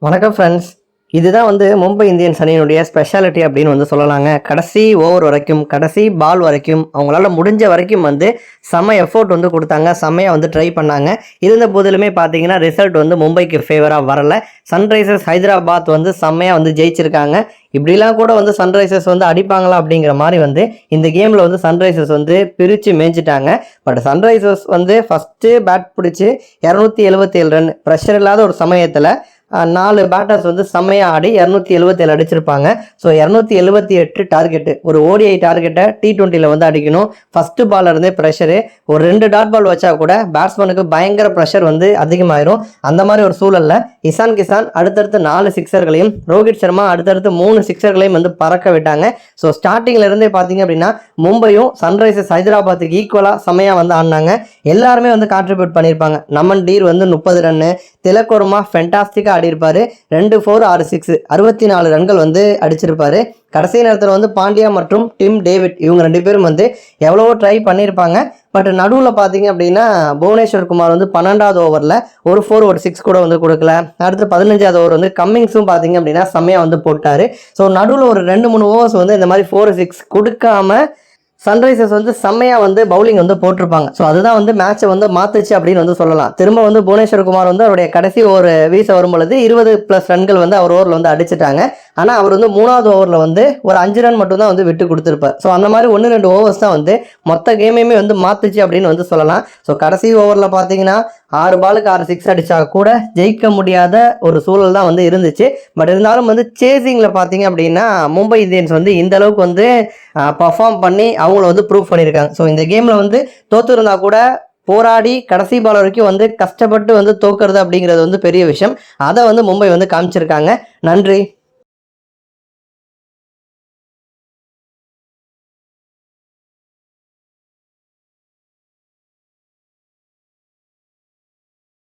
வணக்கம் ஃப்ரெண்ட்ஸ். இதுதான் மும்பை இந்தியன்ஸ் அணியினுடைய ஸ்பெஷாலிட்டி அப்படின்னு சொல்லலாங்க. கடைசி ஓவர் வரைக்கும், கடைசி பால் வரைக்கும் அவங்களால முடிஞ்ச வரைக்கும் செம்ம எஃபோர்ட் கொடுத்தாங்க. செம்மையாக ட்ரை பண்ணாங்க. இருந்த போதிலுமே பார்த்தீங்கன்னா ரிசல்ட் மும்பைக்கு ஃபேவராக வரலை. சன்ரைசர்ஸ் ஹைதராபாத் செம்மையாக ஜெயிச்சிருக்காங்க. இப்படிலாம் கூட சன்ரைசர்ஸ் அடிப்பாங்களா அப்படிங்கிற மாதிரி இந்த கேமில் சன்ரைசர்ஸ் பிரித்து மேய்ஞ்சிட்டாங்க. பட் சன்ரைசர்ஸ் ஃபஸ்ட்டு பேட் பிடிச்சி 277 ரன் ப்ரெஷர் இல்லாத ஒரு சமயத்தில் 4 பேட்டர்ஸ் செம்மையாக ஆடி 277 அடிச்சிருப்பாங்க. ஸோ 278 டார்கெட்டு, ஒரு ஓடிஐ டார்கெட்டை T20ல் அடிக்கணும். ஃபஸ்ட்டு பாலில் இருந்தே ப்ரெஷரு, ஒரு 2 டாட் பால் வச்சா கூட பேட்ஸ்மேனுக்கு பயங்கர ப்ரெஷர் அதிகமாயிரும். அந்த மாதிரி ஒரு சூழலில் இசான் கிசான் அடுத்தடுத்து 4 சிக்ஸர்களையும், ரோஹித் சர்மா அடுத்தடுத்து 3 சிக்ஸர்களையும் பறக்க விட்டாங்க. ஸோ ஸ்டார்டிங்கில் இருந்தே பார்த்தீங்க அப்படின்னா மும்பையும் சன்ரைசர்ஸ் ஹைதராபாத்துக்கு ஈக்குவலாக செம்மையாக ஆடினாங்க. எல்லாருமே கான்ட்ரிபியூட் பண்ணியிருப்பாங்க. நமன் டீர் 30 ரன்னு, திலக் ஃபென்டாஸ்டிக்காக ஆடியிருப்பாரு. 2 4 6 6 64 ரன்கள் அடிச்சிருப்பாரு. கடைசி நேரத்தில் பாண்டியா மற்றும் டிம் டேவிட் இவங்க 2 பேரும் எவ்வளவோ ட்ரை பண்ணியிருப்பாங்க. பட் நடுவில் பார்த்தீங்க அப்படின்னா புவனேஸ்வர் குமார் 12வது ஓவரில் ஒரு 4 ஒரு 6 கூட கொடுக்கல. அடுத்து 15வது ஓவர் கம்மிங்ஸும் பார்த்தீங்க அப்படின்னா செம்மையாக போட்டார். ஸோ நடுவில் ஒரு 2-3 ஓவர்ஸ் இந்த மாதிரி 4 6 கொடுக்காம சன்ரைசர்ஸ் செம்மையாக பவுலிங் போட்டிருப்பாங்க. ஸோ அதுதான் மேட்சை மாற்றுச்சு அப்படின்னு சொல்லலாம். திரும்ப புவனேஸ்வர் குமார் அவருடைய கடைசி ஒரு வீச வரும்பொழுது 20+ ரன்கள் அவர் ஓவரில் அடிச்சிட்டாங்க. ஆனால் அவர் 3வது ஓவரில் ஒரு 5 ரன் மட்டும்தான் விட்டு கொடுத்துருப்பார். ஸோ அந்த மாதிரி 1-2 ஓவர்ஸ் தான் மொத்த கேமையுமே மாற்றுச்சு அப்படின்னு சொல்லலாம். ஸோ கடைசி ஓவரில் பார்த்தீங்கன்னா 6 பாலுக்கு 6 6 அடித்தா கூட ஜெயிக்க முடியாத ஒரு சூழல் தான் இருந்துச்சு. பட் இருந்தாலும் சேசிங்கில் பார்த்தீங்க அப்படின்னா மும்பை இந்தியன்ஸ் இந்த அளவுக்கு பர்ஃபார்ம் பண்ணி அவங்கள ப்ரூவ் பண்ணியிருக்காங்க. ஸோ இந்த கேமில் தோற்று இருந்தால் கூட போராடி கடைசி பால் வரைக்கும் கஷ்டப்பட்டு தோக்குறது அப்படிங்கிறது பெரிய விஷயம். அதை மும்பை காமிச்சிருக்காங்க. நன்றி.